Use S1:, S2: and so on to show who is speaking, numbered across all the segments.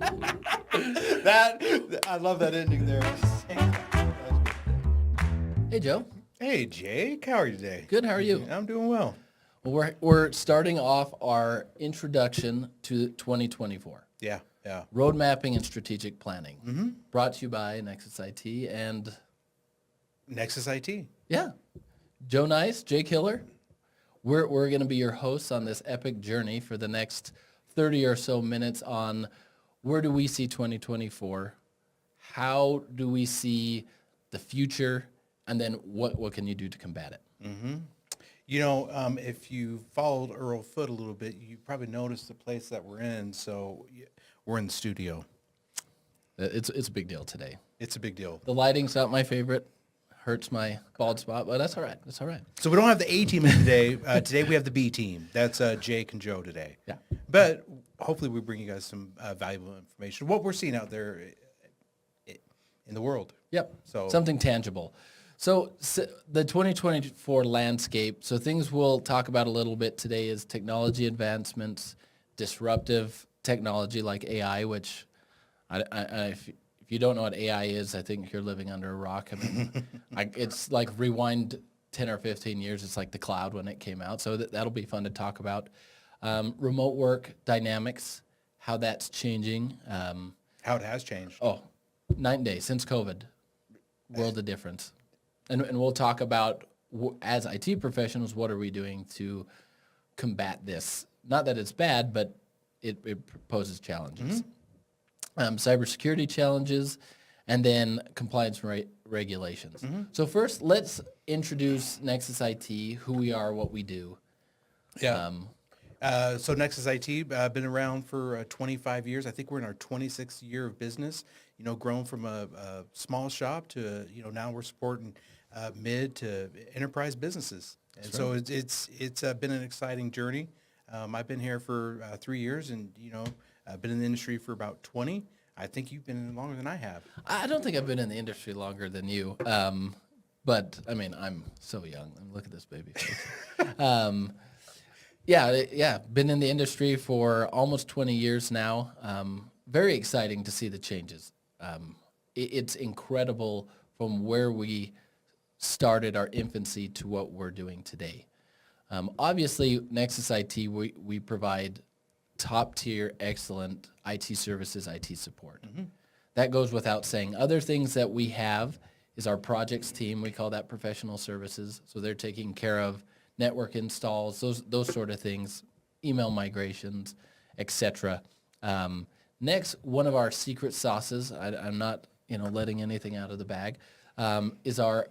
S1: I love that ending there.
S2: Hey, Joe.
S1: Hey, Jake, how are you today?
S2: Good. How are you?
S1: I'm doing well.
S2: Well, we're starting off our introduction to 2024.
S1: Yeah, yeah.
S2: Road mapping and strategic planning. Brought to you by Nexus IT and
S1: Nexus IT.
S2: yeah, Joe Nice, Jake Hiller. We're going to be your hosts on this epic journey for the next 30 or so minutes on where do we see 2024, how do we see the future, and then what can you do to combat it?
S1: You know, if you followed Earl Foot a little bit, you probably noticed the place that we're in. So we're in the studio.
S2: It's a big deal today.
S1: It's a big deal.
S2: The lighting's not my favorite. Hurts my bald spot, but that's all right. That's all right.
S1: So we don't have the A team in today. Today we have the B team. That's Jake and Joe today.
S2: Yeah.
S1: But hopefully we bring you guys some valuable information. What we're seeing out there in the world.
S2: Yep.
S1: So
S2: Something tangible. So the 2024 landscape, so things we'll talk about a little bit today is technology advancements, disruptive technology like AI, which if you don't know what AI is, I think you're living under a rock. I mean, it's like rewind 10 or 15 years. It's like the cloud when it came out. So that'll be fun to talk about. Remote work dynamics, how that's changing.
S1: how it has changed.
S2: Night and day since COVID, world of difference. And we'll talk about, as IT professionals, what are we doing to combat this? Not that it's bad, but it poses challenges. Cybersecurity challenges, and then compliance regulations. So first, let's introduce Nexus IT, who we are, what we do.
S1: Yeah. So Nexus IT, been around for 25 years. I think we're in our 26th year of business. You know, grown from a small shop to now we're supporting mid to enterprise businesses. And so it's been an exciting journey. I've been here for 3 years, and I've been in the industry for about 20. I think you've been in longer than I have.
S2: I don't think I've been in the industry longer than you, but I mean, I'm so young. Look at this baby face. Yeah, been in the industry for almost 20 years now. Very exciting to see the changes. It's incredible from where we started our infancy to what we're doing today. Obviously, Nexus IT, we provide top-tier, excellent IT services, IT support. That goes without saying. Other things that we have is our projects team. We call that professional services. So they're taking care of network installs, those sort of things, email migrations, etc. Next, one of our secret sauces, I'm not letting anything out of the bag, is our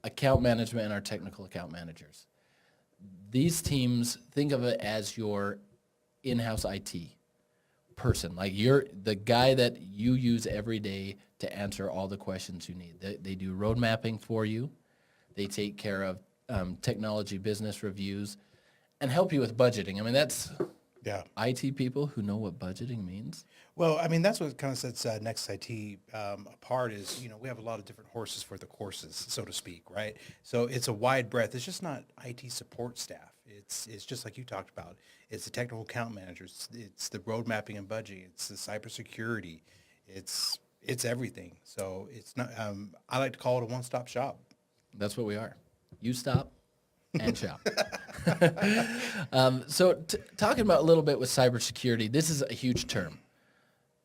S2: account management and our technical account managers. These teams, think of it as your in-house IT person. Like you're the guy that you use every day to answer all the questions you need. They do road mapping for you. They take care of technology business reviews and help you with budgeting. I mean, that's IT people who know what budgeting means.
S1: Well, I mean, that's what kind of sets Nexus IT apart is, we have a lot of different horses for the courses, so to speak, right? So it's a wide breadth. It's just not IT support staff. It's just like you talked about. It's the technical account managers. It's the road mapping and budgeting. It's the cybersecurity. It's everything. So it's not. I like to call it a one-stop shop.
S2: That's what we are. You stop and shop. So talking about a little bit with cybersecurity, this is a huge term.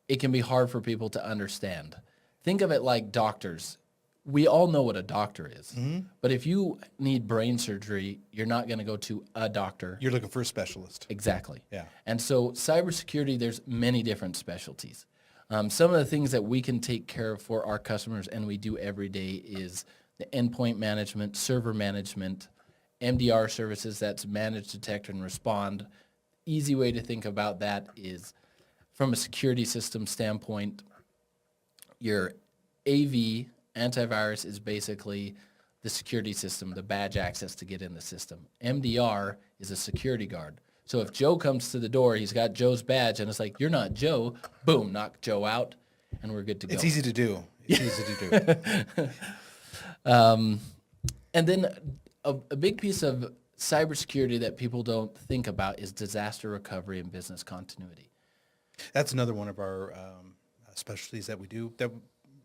S2: It can be hard for people to understand. Think of it like doctors. We all know what a doctor is, but if you need brain surgery, you're not going to go to a doctor.
S1: You're looking for a specialist.
S2: Exactly.
S1: Yeah.
S2: And so cybersecurity, there's many different specialties. Some of the things that we can take care of for our customers and we do every day is the endpoint management, server management, MDR services, that's manage, detect, and respond. Easy way to think about that is from a security system standpoint, your AV, antivirus, is basically the security system, the badge access to get in the system. MDR is a security guard. So if Joe comes to the door, he's got Joe's badge, and it's like, you're not Joe, boom, knock Joe out, and we're good to go.
S1: It's easy to do. It's easy to do.
S2: And then a big piece of cybersecurity that people don't think about is disaster recovery and business continuity.
S1: That's another one of our specialties that we do that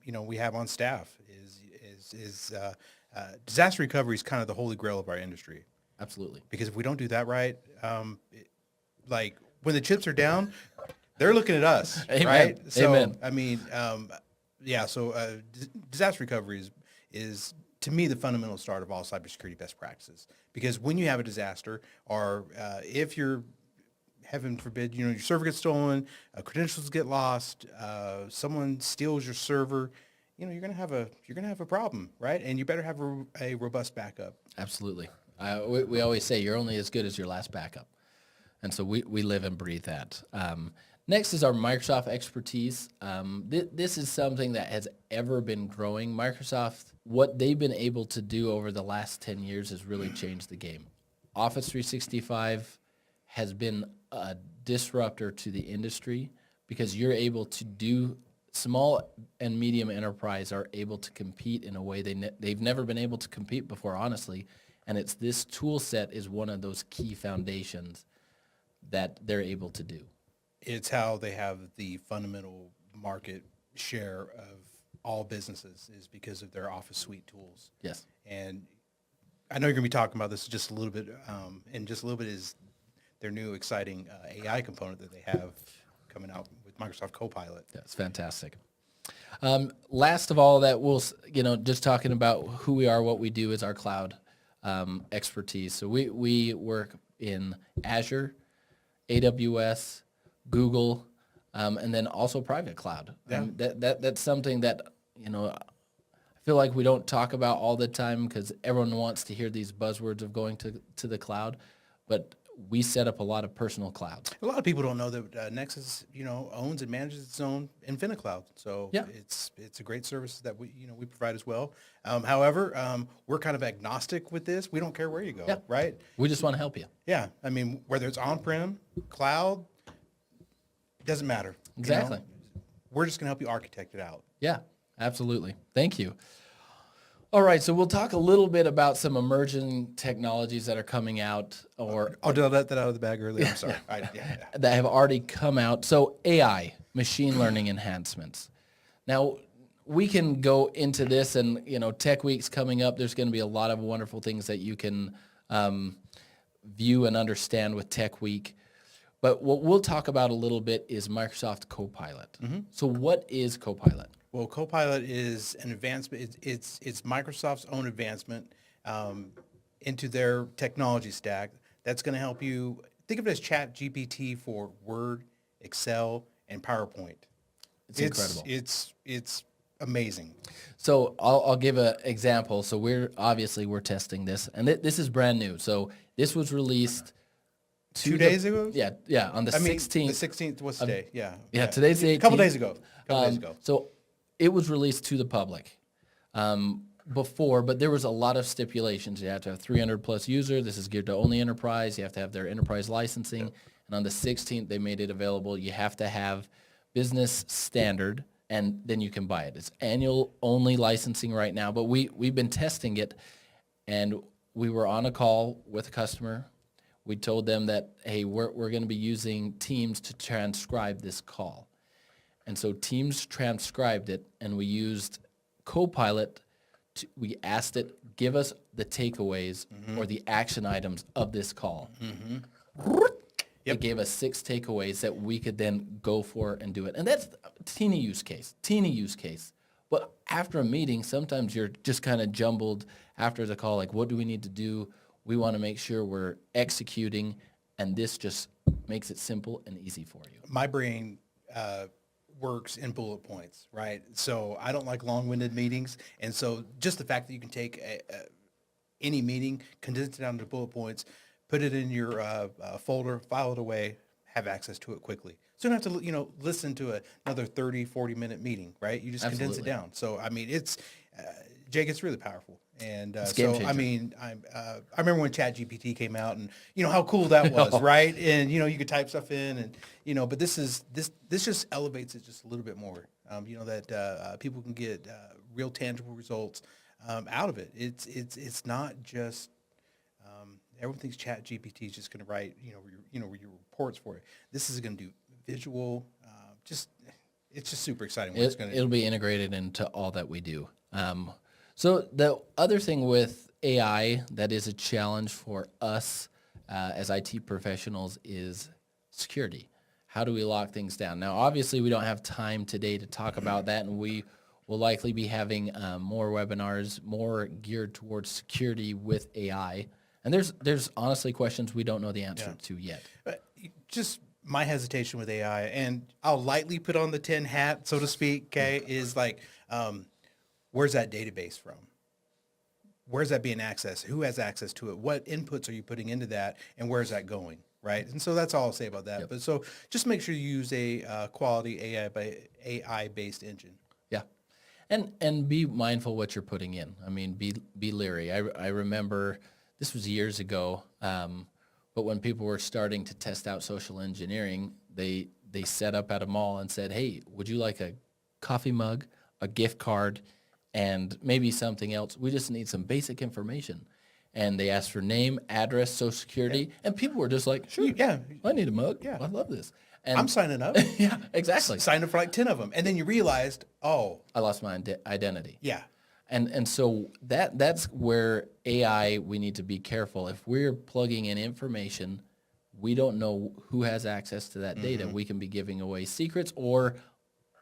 S1: we have on staff is disaster recovery is kind of the holy grail of our industry.
S2: Absolutely.
S1: Because if we don't do that right, like when the chips are down, they're looking at us,
S2: Amen.
S1: right? So
S2: Amen.
S1: I mean, yeah. So disaster recovery is to me the fundamental start of all cybersecurity best practices. Because when you have a disaster, or if you're heaven forbid, your server gets stolen, credentials get lost, someone steals your server, you're gonna have a problem, right? And you better have a robust backup.
S2: Absolutely. We always say you're only as good as your last backup. And so we live and breathe that. Next is our Microsoft expertise. This is something that has ever been growing. Microsoft, what they've been able to do over the last 10 years has really changed the game. Office 365 has been a disruptor to the industry because you're able to do small and medium enterprise are able to compete in a way they've never been able to compete before, honestly. And it's this tool set is one of those key foundations that they're able to do.
S1: It's how they have the fundamental market share of all businesses is because of their Office suite tools.
S2: Yes.
S1: And I know you're going to be talking about this just a little bit, and just a little bit is their new exciting AI component that they have coming out with Microsoft Copilot.
S2: That's fantastic. Last of all, that we'll, just talking about who we are, what we do is our cloud expertise. So we work in Azure, AWS, Google, and then also private cloud.
S1: Yeah.
S2: That's something that, I feel like we don't talk about all the time because everyone wants to hear these buzzwords of going to the cloud, but we set up a lot of personal clouds.
S1: A lot of people don't know that Nexus, owns and manages its own InfiniCloud. So
S2: Yeah.
S1: it's a great service that we provide as well. However, we're kind of agnostic with this. We don't care where you go,
S2: Yeah.
S1: right?
S2: We just want to help you.
S1: Yeah. I mean, whether it's on-prem, cloud, doesn't matter.
S2: Exactly.
S1: We're just going to help you architect it out.
S2: Yeah, absolutely. Thank you. All right, so we'll talk a little bit about some emerging technologies that are coming out or
S1: Did I let that out of the bag earlier? I'm sorry.
S2: that have already come out. So AI, machine learning enhancements. Now, we can go into this and, Tech Week's coming up. There's going to be a lot of wonderful things that you can view and understand with Tech Week. But what we'll talk about a little bit is Microsoft Copilot. Mm-hmm. So what is Copilot?
S1: Well, Copilot is an advancement. It's Microsoft's own advancement into their technology stack that's going to help you. Think of it as Chat GPT for Word, Excel, and PowerPoint.
S2: It's incredible.
S1: It's amazing.
S2: So I'll give an example. So we're testing this, and this is brand new. So this was released
S1: 2 days ago.
S2: Yeah, on the 16th.
S1: The 16th. What's today?
S2: Yeah, today's the 18th.
S1: A couple days ago.
S2: So it was released to the public before, but there was a lot of stipulations. You have to have 300 plus users. This is geared to only enterprise. You have to have their enterprise licensing. Yep. And on the 16th, they made it available. You have to have business standard, and then you can buy it. It's annual only licensing right now, but we've been testing it, and we were on a call with a customer. We told them that, hey, we're going to be using Teams to transcribe this call. And so Teams transcribed it, and we used Copilot. We asked it, give us the takeaways or the action items of this call. Mm-hmm. Yep. It gave us 6 takeaways that we could then go for and do it. And that's a teeny use case. But after a meeting, sometimes you're just kind of jumbled after the call, like, what do we need to do? We want to make sure we're executing, and this just makes it simple and easy for you.
S1: My brain works in bullet points, right? So I don't like long-winded meetings, and so just the fact that you can take any meeting, condense it down into bullet points, put it in your folder, file it away, have access to it quickly. So you don't have to, listen to another 30, 40-minute meeting, right? You just
S2: Absolutely.
S1: condense it down. So, I mean, Jake, it's really powerful. And
S2: game
S1: so,
S2: changer.
S1: I mean, I remember when ChatGPT came out, and how cool that was, right? And you could type stuff in, and but this just elevates it just a little bit more. That people can get real tangible results out of it. It's not just everyone thinks ChatGPT is just going to write your reports for it. This is going to do visual just it's just super exciting what it's going to
S2: It'll be integrated into all that we do. So the other thing with AI that is a challenge for us as IT professionals is security. How do we lock things down? Now, obviously, we don't have time today to talk about that, and we will likely be having more webinars, more geared towards security with AI. And there's honestly questions we don't know the answer to yet.
S1: just my hesitation with AI, and I'll lightly put on the tin hat, so to speak, okay, is like, where's that database from? Where's that being accessed? Who has access to it? What inputs are you putting into that? And where's that going? Right. And so that's all I'll say about that.
S2: Yep.
S1: But so just make sure you use a quality AI based engine.
S2: Yeah. And be mindful what you're putting in. I mean, be leery. I remember this was years ago, but when people were starting to test out social engineering, they set up at a mall and said, hey, would you like a coffee mug, a gift card, and maybe something else? We just need some basic information. And they asked for name, address, social security, and people were just like, sure,
S1: Yeah.
S2: I need a mug.
S1: Yeah.
S2: I love this. And
S1: I'm signing up.
S2: yeah, exactly.
S1: Signed up for like 10 of them. And then you realized, oh,
S2: I lost my identity.
S1: yeah.
S2: And so that's where AI, we need to be careful. If we're plugging in information, we don't know who has access to that data. We can be giving away secrets, or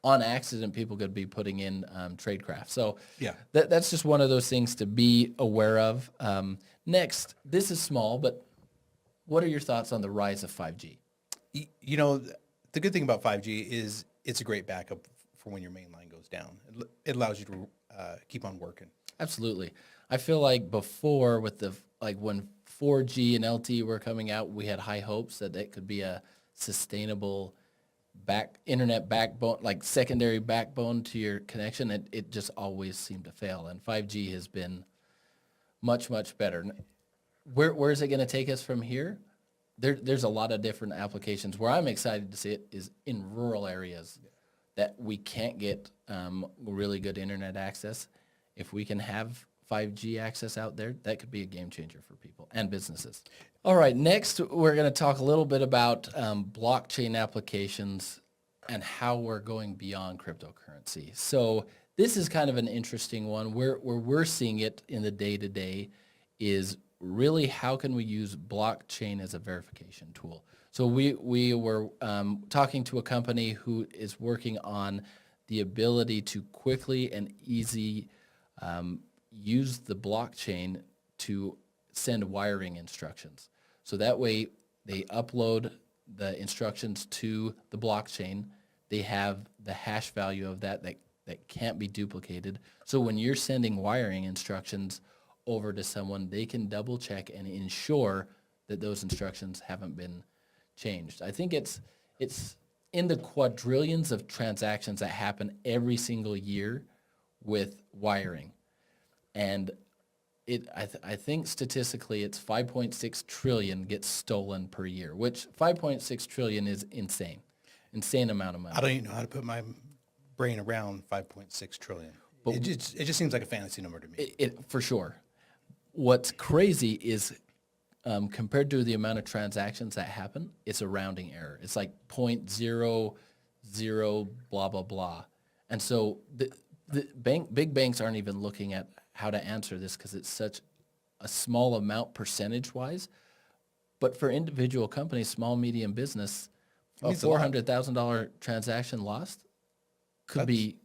S2: on accident, people could be putting in tradecraft. So
S1: Yeah.
S2: that's just one of those things to be aware of. Next, this is small, but what are your thoughts on the rise of 5G?
S1: You know, the good thing about 5G is it's a great backup for when your main line goes down. It allows you to keep on working.
S2: Absolutely. I feel like before, with when 4G and LTE were coming out, we had high hopes that it could be a sustainable internet backbone, like secondary backbone to your connection. It just always seemed to fail, and 5G has been much, much better. Where is it going to take us from here? There's a lot of different applications. Where I'm excited to see it is in rural areas that we can't get really good internet access. If we can have 5G access out there, that could be a game changer for people and businesses. All right, next we're going to talk a little bit about blockchain applications and how we're going beyond cryptocurrency. So this is kind of an interesting one. Where we're seeing it in the day-to-day is really how can we use blockchain as a verification tool. So we were talking to a company who is working on the ability to quickly and easy use the blockchain to send wiring instructions. So that way they upload the instructions to the blockchain. They have the hash value of that can't be duplicated. So when you're sending wiring instructions over to someone, they can double check and ensure that those instructions haven't been changed. I think it's in the quadrillions of transactions that happen every single year with wiring. And I think statistically it's 5.6 trillion gets stolen per year, which 5.6 trillion is insane amount of money.
S1: I don't even know how to put my brain around 5.6 trillion. But it just seems like a fantasy number to me.
S2: It for sure. What's crazy is compared to the amount of transactions that happen, it's a rounding error. It's like 0.00 blah, blah, blah. And so the big banks aren't even looking at how to answer this because it's such a small amount percentage-wise. But for individual companies, small, medium business, a $400,000 transaction lost could be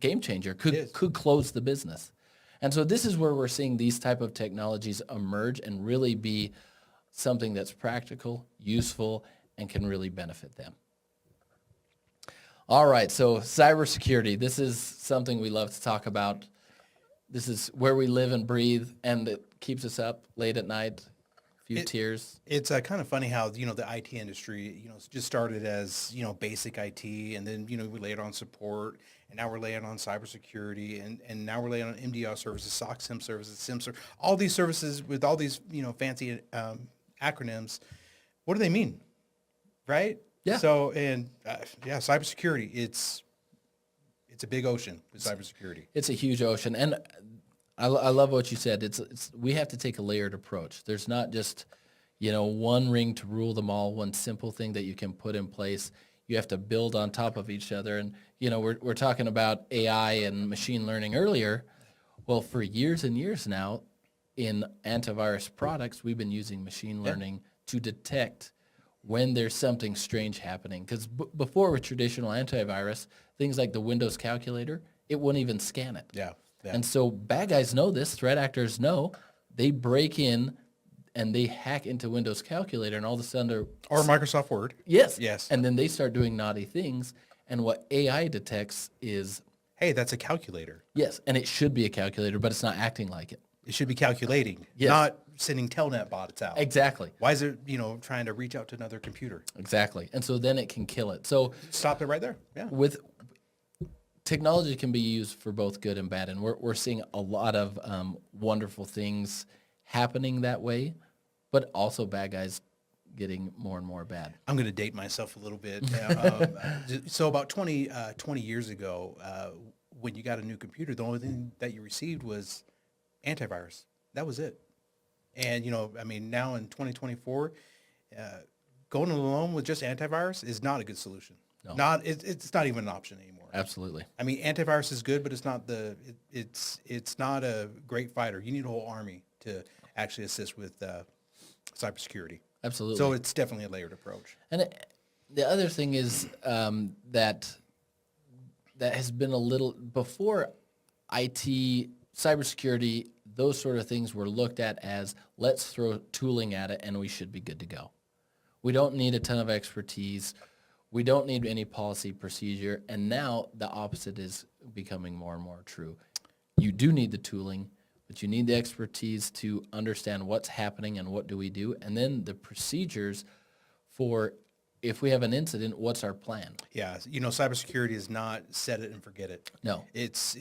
S2: game changer, could close the business. And so this is where we're seeing these type of technologies emerge and really be something that's practical, useful, and can really benefit them. All right, so cybersecurity. This is something we love to talk about. This is where we live and breathe, and it keeps us up late at night, a few tears.
S1: It's kind of funny how, the IT industry, just started as, basic IT, and then, we layered on support, and now we're laying on cybersecurity, and now we're laying on MDR services, SOC SIM services, SIM services, all these services with all these, fancy acronyms. What do they mean? Right?
S2: Yeah.
S1: So, and cybersecurity, it's a big ocean with cybersecurity.
S2: It's a huge ocean. And I love what you said. We have to take a layered approach. There's not just, one ring to rule them all, one simple thing that you can put in place. You have to build on top of each other. And, we're talking about AI and machine learning earlier. Well, for years and years now, in antivirus products, we've been using machine learning to detect when there's something strange happening. Because before with traditional antivirus, things like the Windows calculator, it wouldn't even scan it.
S1: Yeah. Yeah.
S2: And so bad guys know this, threat actors know, they break in and they hack into Windows calculator, and all of a sudden
S1: Or Microsoft Word.
S2: yes.
S1: Yes.
S2: And then they start doing naughty things. And what AI detects is,
S1: Hey, that's a calculator.
S2: yes, and it should be a calculator, but it's not acting like it.
S1: It should be calculating,
S2: Yes.
S1: not sending telnet bots out.
S2: Exactly.
S1: Why is it, trying to reach out to another computer?
S2: Exactly. And so then it can kill it. So
S1: Stop it right there. Yeah.
S2: with technology can be used for both good and bad, and we're seeing a lot of wonderful things happening that way, but also bad guys getting more and more bad.
S1: I'm going to date myself a little bit. So about 20 years ago, when you got a new computer, the only thing that you received was antivirus. That was it. And, now in 2024, going alone with just antivirus is not a good solution.
S2: No.
S1: It's not even an option anymore.
S2: Absolutely.
S1: I mean, antivirus is good, but it's not it's not a great fighter. You need a whole army to actually assist with cybersecurity.
S2: Absolutely.
S1: So it's definitely a layered approach.
S2: And the other thing is that has been a little before IT, cybersecurity, those sort of things were looked at as let's throw tooling at it and we should be good to go. We don't need a ton of expertise. We don't need any policy procedure. And now the opposite is becoming more and more true. You do need the tooling, but you need the expertise to understand what's happening and what do we do. And then the procedures for if we have an incident, what's our plan?
S1: Yeah, cybersecurity is not set it and forget it.
S2: No.
S1: It's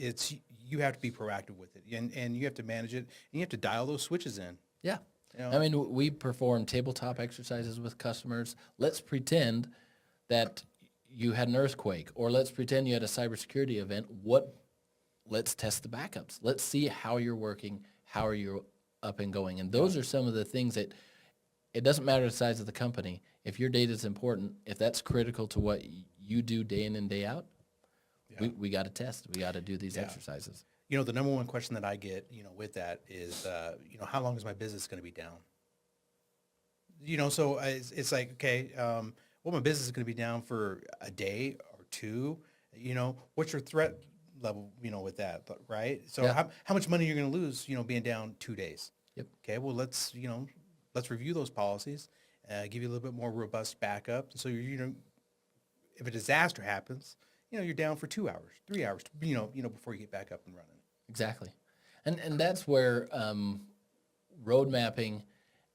S1: you have to be proactive with it, and you have to manage it, and you have to dial those switches in.
S2: Yeah. I mean, we perform tabletop exercises with customers. Let's pretend that you had an earthquake, or let's pretend you had a cybersecurity event. Let's test the backups. Let's see how you're working, how are you up and going. And those are some of the things that it doesn't matter the size of the company. If your data is important, if that's critical to what you do day in and day out, we got to test. We got to do these exercises.
S1: The number one question that I get, with that is, how long is my business going to be down? So it's like, okay, well, my business is going to be down for a day or two. What's your threat level, with that, right? So how much money you're going to lose, being down 2 days?
S2: Yep.
S1: Okay, well, let's review those policies, give you a little bit more robust backup. So if a disaster happens, you're down for 2 hours, 3 hours, before you get back up and running.
S2: Exactly. And that's where road mapping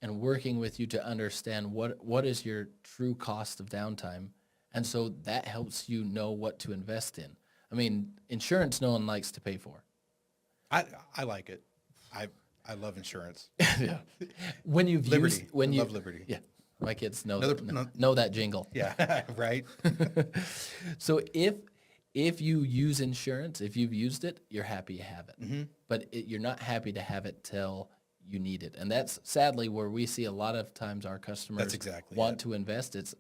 S2: and working with you to understand what is your true cost of downtime. And so that helps you know what to invest in. I mean, insurance no one likes to pay for.
S1: I like it. I love insurance.
S2: Yeah. When you've
S1: Liberty.
S2: used
S1: Love Liberty.
S2: Yeah. My kids know
S1: Another-
S2: know that jingle.
S1: Yeah, right.
S2: So if you use insurance, if you've used it, you're happy you have it.
S1: Mm-hmm.
S2: But you're not happy to have it till you need it. And that's sadly where we see a lot of times our customers
S1: That's exactly
S2: want
S1: it.
S2: to invest. It's,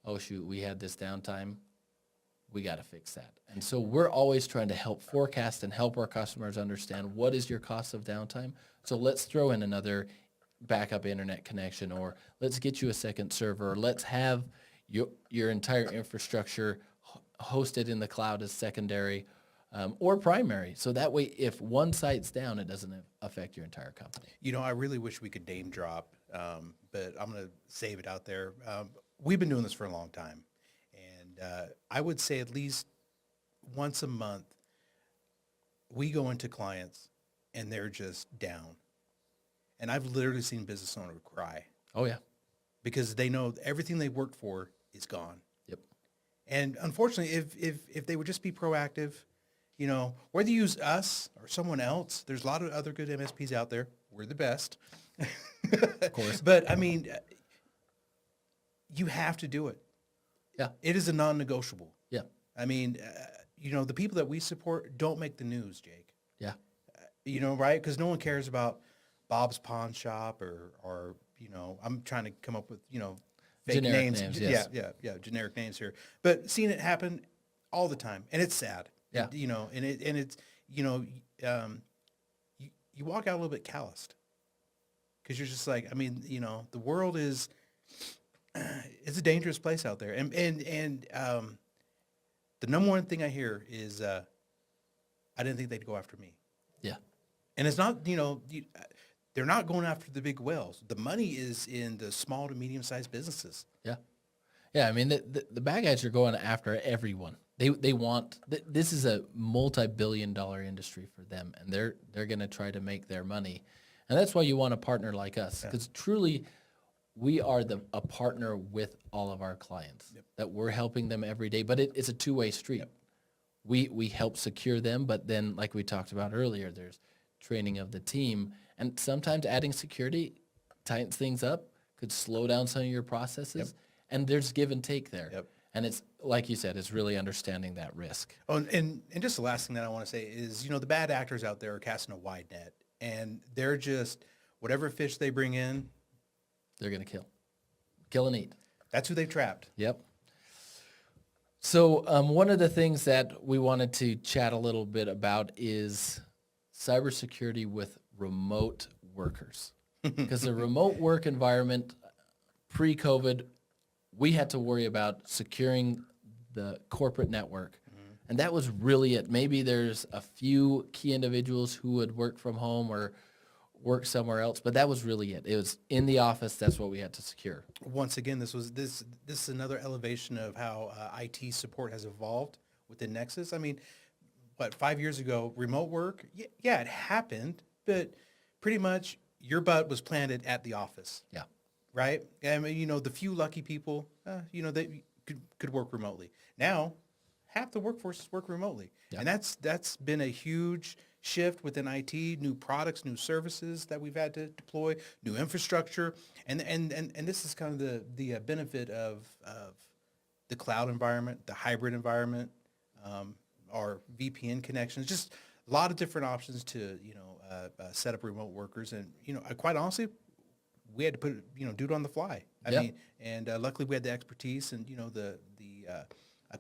S2: oh, shoot, we had this downtime. We got to fix that. And so we're always trying to help forecast and help our customers understand what is your cost of downtime. So let's throw in another backup internet connection, or let's get you a second server, or let's have your entire infrastructure hosted in the cloud as secondary or primary. So that way, if one site's down, it doesn't affect your entire company.
S1: I really wish we could name drop, but I'm going to save it out there. We've been doing this for a long time, and I would say at least once a month, we go into clients, and they're just down. And I've literally seen business owners cry.
S2: Oh, yeah.
S1: Because they know everything they worked for is gone.
S2: Yep.
S1: And unfortunately, if they would just be proactive, whether you use us or someone else, there's a lot of other good MSPs out there. We're the best.
S2: Of course.
S1: But, I mean, you have to do it.
S2: Yeah.
S1: It is a non-negotiable.
S2: Yeah.
S1: I mean, the people that we support don't make the news, Jake.
S2: Yeah.
S1: Right? Because no one cares about Bob's Pawn Shop or I'm trying to come up with, fake
S2: Generic
S1: names.
S2: names,
S1: Yeah,
S2: yes.
S1: yeah, generic names here. But seeing it happen all the time, and it's sad.
S2: Yeah.
S1: You know, and it's you walk out a little bit calloused because you're just like, I mean, the world is it's a dangerous place out there, and the number one thing I hear is I didn't think they'd go after me.
S2: Yeah.
S1: And it's not, they're not going after the big whales. The money is in the small to medium-sized businesses.
S2: Yeah. Yeah. I mean, the bad guys are going after everyone. They want, this is a multi-billion-dollar industry for them, and they're going to try to make their money. And that's why you want a partner like us, because truly we are a partner with all of our clients, that we're helping them every day, but it's a two-way street. We help secure them, but then, like we talked about earlier, there's training of the team, and sometimes adding security tightens things up, could slow down some of your processes, and there's give and take there. And it's, like you said, it's really understanding that risk.
S1: Oh, and just the last thing that I want to say is, the bad actors out there are casting a wide net, and they're just, whatever fish they bring in,
S2: They're going to kill and eat.
S1: that's who they've trapped.
S2: Yep. So one of the things that we wanted to chat a little bit about is cybersecurity with remote workers. Because the remote work environment, pre-COVID, we had to worry about securing the corporate network. And that was really it. Maybe there's a few key individuals who would work from home or work somewhere else, but that was really it. It was in the office. That's what we had to secure.
S1: Once again, this is another elevation of how IT support has evolved within Nexus. I mean, 5 years ago, remote work, yeah, it happened, but pretty much your butt was planted at the office.
S2: Yeah.
S1: Right? I mean, the few lucky people, they could work remotely. Now, half the workforce work remotely.
S2: Yeah.
S1: And that's been a huge shift within IT, new products, new services that we've had to deploy, new infrastructure. And this is kind of the benefit of the cloud environment, the hybrid environment, our VPN connections, just a lot of different options to, set up remote workers. And, quite honestly, we had to put do it on the fly. I mean, and luckily we had the expertise and the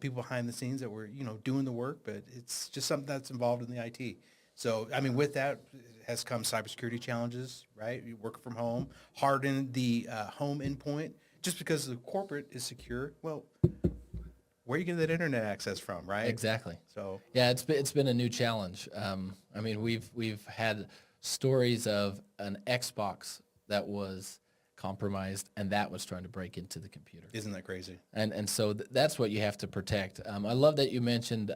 S1: people behind the scenes that were doing the work. But it's just something that's involved in the IT. So I mean, with that has come cybersecurity challenges, right? You work from home, harden the home endpoint. Just because the corporate is secure, well, where are you getting that internet access from, right?
S2: Exactly.
S1: So
S2: yeah, it's been a new challenge. I mean, we've had stories of an Xbox that was compromised, and that was trying to break into the computer.
S1: isn't that crazy?
S2: And so that's what you have to protect. I love that you mentioned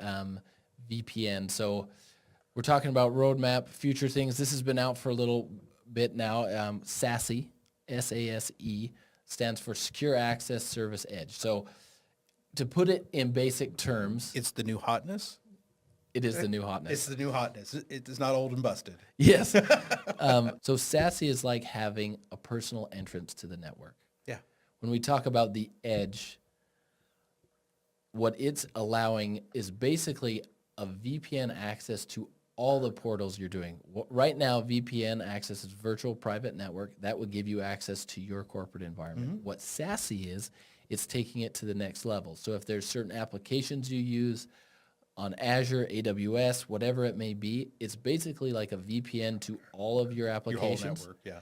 S2: VPN. So we're talking about roadmap, future things. This has been out for a little bit now. SASE, S-A-S-E, stands for Secure Access Service Edge. So to put it in basic terms,
S1: It's the new hotness.
S2: it is the new hotness.
S1: It's the new hotness. It's not old and busted.
S2: Yes. So SASE is like having a personal entrance to the network.
S1: Yeah.
S2: When we talk about the edge, what it's allowing is basically a VPN access to all the portals you're doing. Right now, VPN access is virtual private network. That would give you access to your corporate environment. What SASE is, it's taking it to the next level. So if there's certain applications you use on Azure, AWS, whatever it may be, it's basically like a VPN to all of your
S1: Your whole
S2: applications
S1: network. Yeah.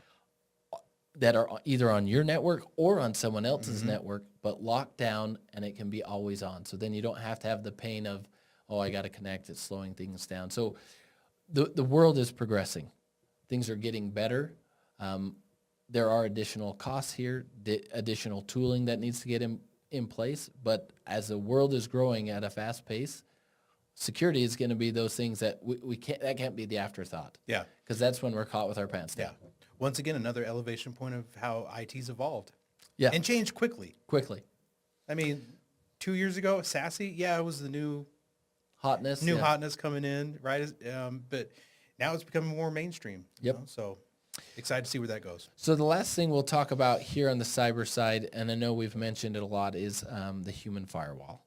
S2: that are either on your network or on someone else's network, but locked down, and it can be always on. So then you don't have to have the pain of, oh, I got to connect, it's slowing things down. So the world is progressing. Things are getting better. There are additional costs here, additional tooling that needs to get in place. But as the world is growing at a fast pace, security is going to be those things that we can't, that can't be the afterthought.
S1: Yeah.
S2: Because that's when we're caught with our pants down.
S1: Yeah. Once again, another elevation point of how IT's evolved.
S2: Yeah.
S1: And changed quickly.
S2: Quickly.
S1: I mean, 2 years ago, SASE, yeah, it was the new
S2: Hotness.
S1: hotness coming in, right? But now it's becoming more mainstream.
S2: Yep.
S1: So excited to see where that goes.
S2: So the last thing we'll talk about here on the cyber side, and I know we've mentioned it a lot, is the human firewall.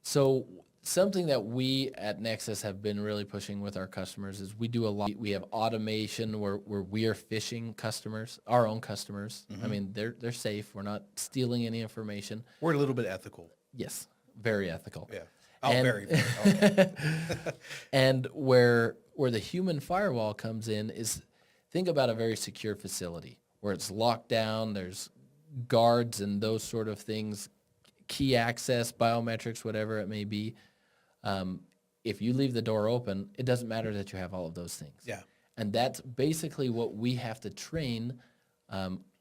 S2: So something that we at Nexus have been really pushing with our customers is we do a lot. We have automation where we are phishing customers, our own customers. I mean, they're safe. We're not stealing any information.
S1: We're a little bit ethical.
S2: Yes, very ethical.
S1: Yeah. Oh,
S2: And-
S1: very, very. Okay.
S2: And where the human firewall comes in is, think about a very secure facility where it's locked down, there's guards and those sort of things, key access, biometrics, whatever it may be. If you leave the door open, it doesn't matter that you have all of those things.
S1: Yeah.
S2: And that's basically what we have to train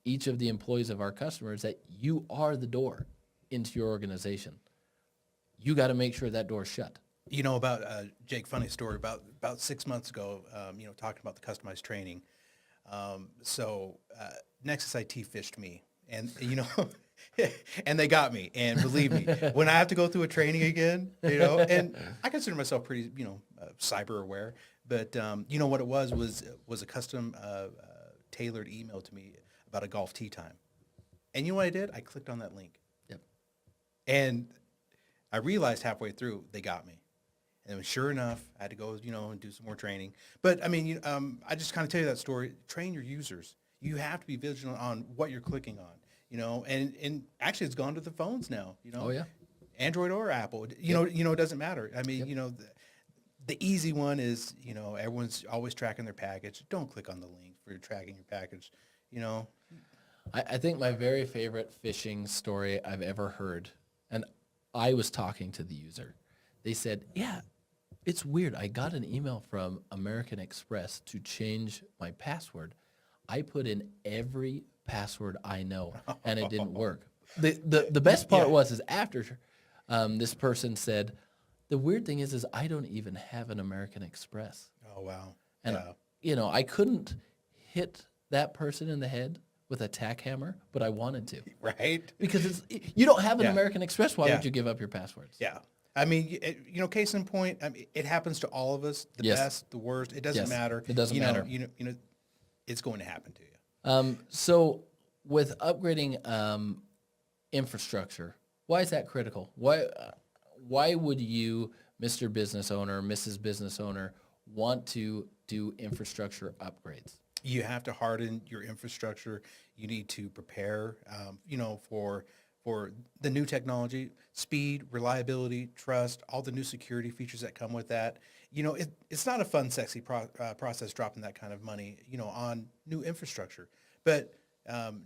S2: each of the employees of our customers, that you are the door into your organization. You got to make sure that door's shut.
S1: You know, about Jake, funny story, about 6 months ago, talking about the customized training. Nexus IT fished me, and, and they got me. And believe me, when I have to go through a training again, and I consider myself pretty, cyber aware, but what it was a custom tailored email to me about a golf tee time. And you know what I did? I clicked on that link.
S2: Yep.
S1: And I realized halfway through they got me. And sure enough, I had to go, and do some more training. But I mean, I just kind of tell you that story. Train your users. You have to be vigilant on what you're clicking on, and actually it's gone to the phones now,
S2: Oh, yeah.
S1: Android or Apple, it doesn't matter. I mean, the easy one is, everyone's always tracking their package. Don't click on the link for tracking your package,
S2: I think my very favorite phishing story I've ever heard, and I was talking to the user. They said, yeah, it's weird. I got an email from American Express to change my password. I put in every password I know, and it didn't work. The best part is after this person said, the weird thing is I don't even have an American Express.
S1: Oh, wow.
S2: And,
S1: Yeah.
S2: I couldn't hit that person in the head with a tack hammer, but I wanted to.
S1: Right?
S2: Because you don't have an
S1: Yeah.
S2: American Express. Why
S1: Yeah.
S2: would you give up your passwords?
S1: Yeah. I mean, case in point, I mean, it happens to all of us, the
S2: Yes.
S1: best, the worst. It doesn't
S2: Yes.
S1: matter.
S2: It doesn't matter.
S1: It's going to happen to you.
S2: So with upgrading infrastructure, why is that critical? Why would you, Mr. Business Owner, Mrs. Business Owner, want to do infrastructure upgrades?
S1: You have to harden your infrastructure. You need to prepare, for the new technology, speed, reliability, trust, all the new security features that come with that. It's not a fun, sexy process dropping that kind of money, on new infrastructure. But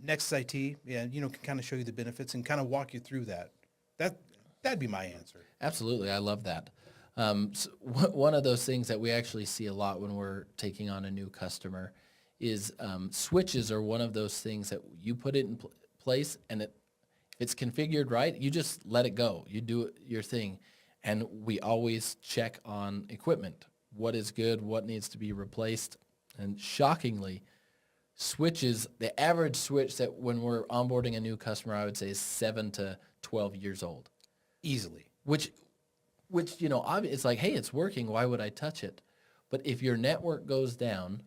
S1: Nexus IT, can kind of show you the benefits and kind of walk you through that. That'd be my answer.
S2: Absolutely. I love that. So one of those things that we actually see a lot when we're taking on a new customer is switches are one of those things that you put it in place, and if it's configured right, you just let it go. You do your thing. And we always check on equipment. What is good? What needs to be replaced? And shockingly, switches, the average switch that when we're onboarding a new customer, I would say is 7 to 12 years old.
S1: Easily.
S2: Which it's like, hey, it's working. Why would I touch it? But if your network goes down,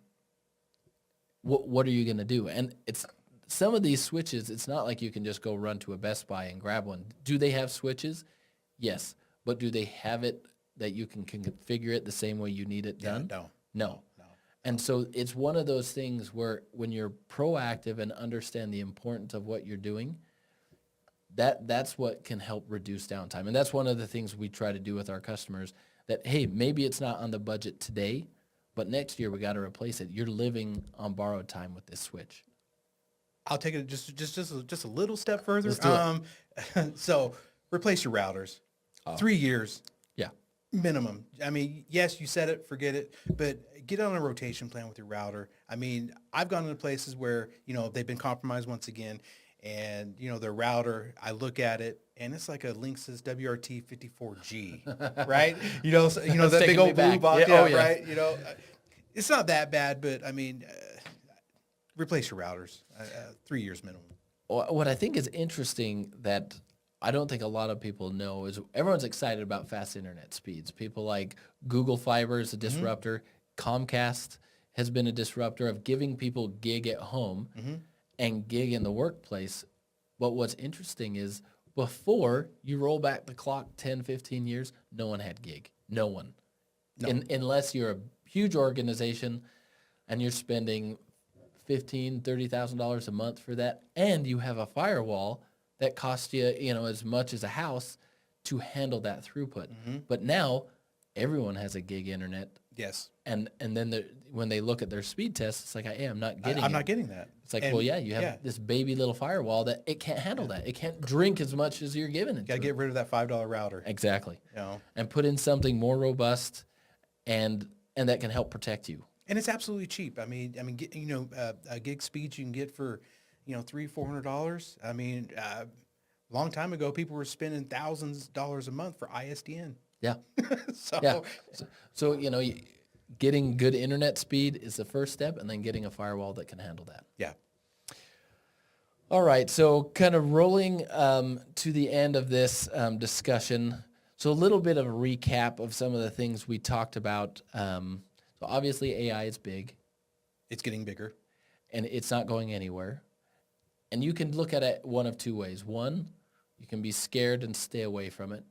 S2: what are you going to do? And it's some of these switches, it's not like you can just go run to a Best Buy and grab one. Do they have switches? Yes. But do they have it that you can configure it the same way you need it done? No. And so it's one of those things where when you're proactive and understand the importance of what you're doing, that's what can help reduce downtime. And that's one of the things we try to do with our customers, that, hey, maybe it's not on the budget today, but next year we got to replace it. You're living on borrowed time with this switch.
S1: I'll take it just a little step further.
S2: Let's do
S1: So replace your routers. 3 years.
S2: Yeah.
S1: Minimum. I mean, yes, you said it, forget it, but get on a rotation plan with your router. I mean, I've gone into places where, they've been compromised once again, and, their router, I look at it, and it's like a Linksys WRT 54G, right? That big
S2: taking
S1: old
S2: me
S1: blue
S2: back.
S1: box,
S2: Yeah, oh, yeah.
S1: right? It's not that bad, but, I mean, replace your routers, 3 years minimum.
S2: What I think is interesting that I don't think a lot of people know is everyone's excited about fast internet speeds. People like Google Fiber is a disruptor. Comcast has been a disruptor of giving people gig at home and gig in the workplace. But what's interesting is Before you roll back the clock 10, 15 years, no one had gig. No one.
S1: No.
S2: Unless you're a huge organization and you're spending $30,000 a month for that, and you have a firewall that costs you, as much as a house to handle that throughput. But now everyone has a gig internet,
S1: Yes.
S2: and then when they look at their speed test, it's like, hey, I'm not getting.
S1: I'm not getting that.
S2: It's like,
S1: And,
S2: well, yeah, you have this baby little firewall that it can't handle that. It can't drink as much as you're giving it.
S1: Got to get rid of that $5 router.
S2: Exactly.
S1: You know?
S2: And put in something more robust, and that can help protect you.
S1: And it's absolutely cheap. I mean, gig speeds you can get for, $300-$400. I mean, a long time ago, people were spending thousands of dollars a month for ISDN.
S2: Yeah.
S1: So,
S2: Yeah. So getting good internet speed is the first step, and then getting a firewall that can handle that.
S1: yeah.
S2: All right. So kind of rolling to the end of this discussion. So a little bit of a recap of some of the things we talked about. So obviously AI is big,
S1: It's getting bigger.
S2: and it's not going anywhere. And you can look at it one of two ways. One, you can be scared and stay away from it.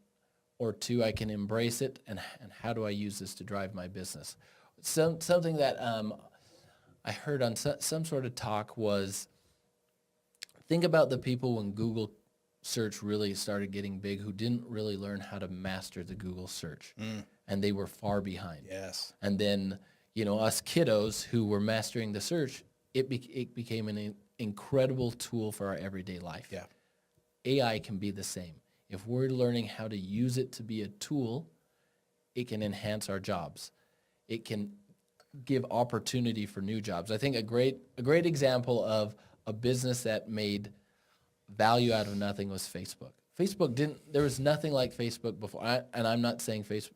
S2: Or two, I can embrace it, and how do I use this to drive my business? Something that I heard on some sort of talk was, think about the people when Google search really started getting big who didn't really learn how to master the Google search, and they were far behind.
S1: Yes.
S2: And then, us kiddos who were mastering the search, it became an incredible tool for our everyday life.
S1: Yeah.
S2: AI can be the same. If we're learning how to use it to be a tool, it can enhance our jobs. It can give opportunity for new jobs. I think a great example of a business that made value out of nothing was Facebook. There was nothing like Facebook before. And I'm not saying Facebook,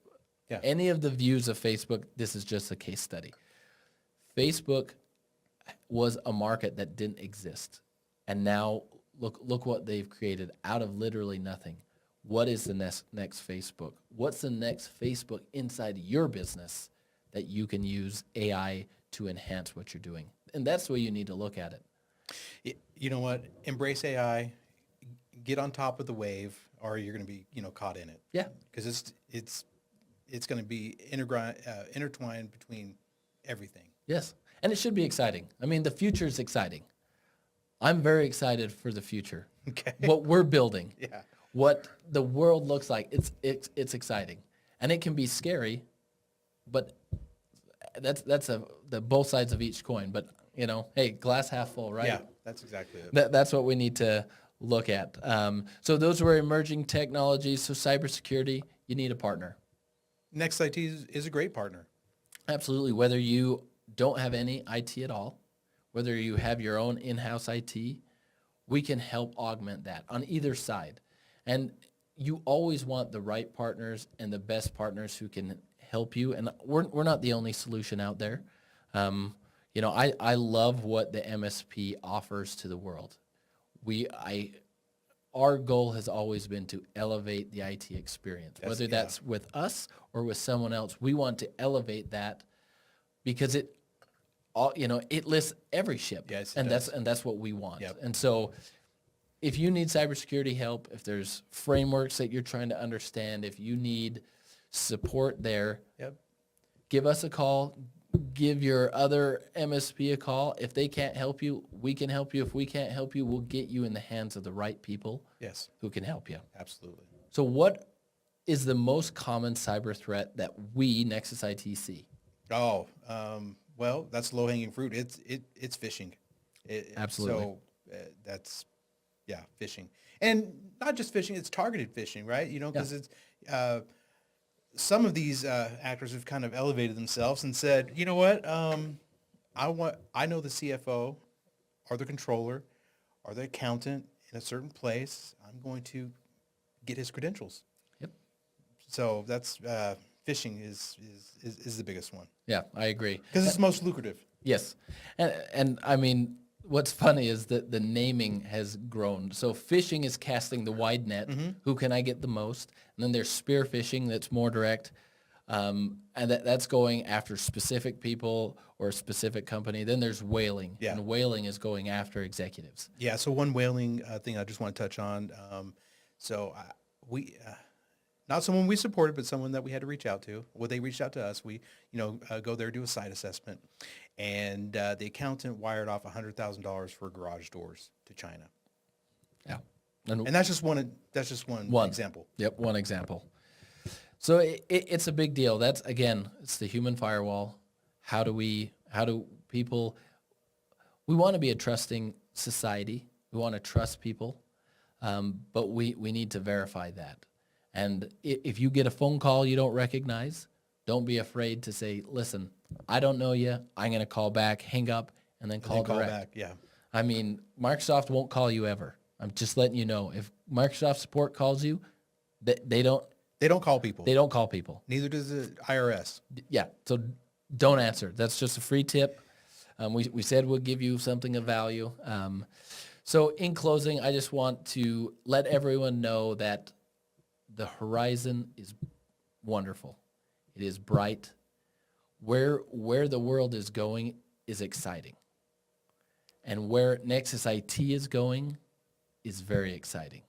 S1: Yeah.
S2: any of the views of Facebook, this is just a case study. Facebook was a market that didn't exist. And now look what they've created out of literally nothing. What is the next Facebook? What's the next Facebook inside your business that you can use AI to enhance what you're doing? And that's the way you need to look at it.
S1: You know what? Embrace AI. Get on top of the wave, or you're going to be, caught in it.
S2: Yeah.
S1: Because it's going to be intertwined between everything.
S2: Yes. And it should be exciting. I mean, the future is exciting. I'm very excited for the future.
S1: Okay.
S2: What we're building.
S1: Yeah.
S2: What the world looks like. It's exciting. And it can be scary, but that's the both sides of each coin. But, hey, glass half full, right?
S1: Yeah, that's exactly it.
S2: That's what we need to look at. So those were emerging technologies. So cybersecurity, you need a partner.
S1: Next IT is a great partner.
S2: Absolutely. Whether you don't have any IT at all, whether you have your own in-house IT, we can help augment that on either side. And you always want the right partners and the best partners who can help you. And we're not the only solution out there. I love what the MSP offers to the world. Our goal has always been to elevate the IT experience, whether that's with us or with someone else. We want to elevate that because it lifts every ship,
S1: Yes,
S2: and that's what we want.
S1: Yep.
S2: And so, if you need cybersecurity help, if there's frameworks that you're trying to understand, if you need support there,
S1: Yep.
S2: give us a call. Give your other MSP a call. If they can't help you, we can help you. If we can't help you, we'll get you in the hands of the right people
S1: Yes,
S2: who can help you.
S1: absolutely.
S2: So what is the most common cyber threat that we, Nexus IT, see?
S1: Oh, well, that's low-hanging fruit. It's phishing.
S2: Absolutely.
S1: So that's, phishing. And not just phishing, it's targeted phishing, right? Because it's some of these actors have kind of elevated themselves and said, you know what, I know the CFO or the controller or the accountant in a certain place. I'm going to get his credentials.
S2: Yep.
S1: So that's phishing is the biggest one
S2: Yeah, I agree.
S1: because it's most lucrative.
S2: Yes. And I mean, what's funny is that the naming has grown. So phishing is casting the wide net. Who can I get the most? And then there's spear phishing that's more direct. And that's going after specific people or a specific company. Then there's whaling.
S1: Yeah.
S2: And whaling is going after executives.
S1: Yeah, so one whaling thing I just want to touch on. So we, not someone we supported, but someone that we had to reach out to. Well, they reached out to us. We, go there, do a site assessment, and the accountant wired off $100,000 for garage doors to China.
S2: Yeah.
S1: And that's just one. That's just one example.
S2: Yep, one example. So it's a big deal. That's, again, it's the human firewall. How do people, we want to be a trusting society. We want to trust people, but we need to verify that. And if you get a phone call you don't recognize, don't be afraid to say, listen, I don't know you. I'm going to call back, hang up, and then call direct.
S1: Back. Yeah.
S2: I mean, Microsoft won't call you ever. I'm just letting you know. If Microsoft support calls you, they don't
S1: call people.
S2: They don't call people.
S1: Neither does the IRS.
S2: Yeah, so don't answer. That's just a free tip. We said we'll give you something of value. So in closing, I just want to let everyone know that the horizon is wonderful. It is bright. Where the world is going is exciting. And where Nexus IT is going is very exciting.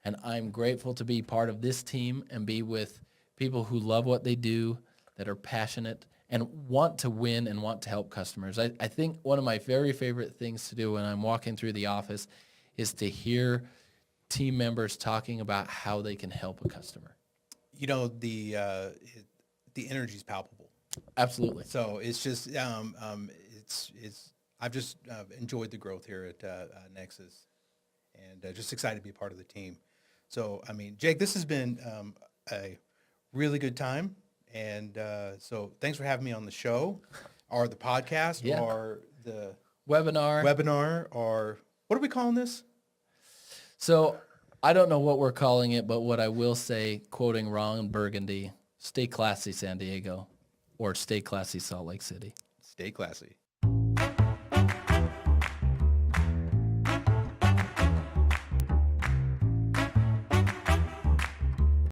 S2: And I'm grateful to be part of this team and be with people who love what they do, that are passionate, and want to win and want to help customers. I think one of my very favorite things to do when I'm walking through the office is to hear team members talking about how they can help a customer.
S1: The energy is palpable.
S2: Absolutely.
S1: So it's just I've just enjoyed the growth here at Nexus, and just excited to be part of the team. So, I mean, Jake, this has been a really good time. And so thanks for having me on the show or the podcast or the webinar, or what are we calling this?
S2: So I don't know what we're calling it, but what I will say, quoting Ron Burgundy, stay classy, San Diego, or stay classy, Salt Lake City.
S1: Stay classy.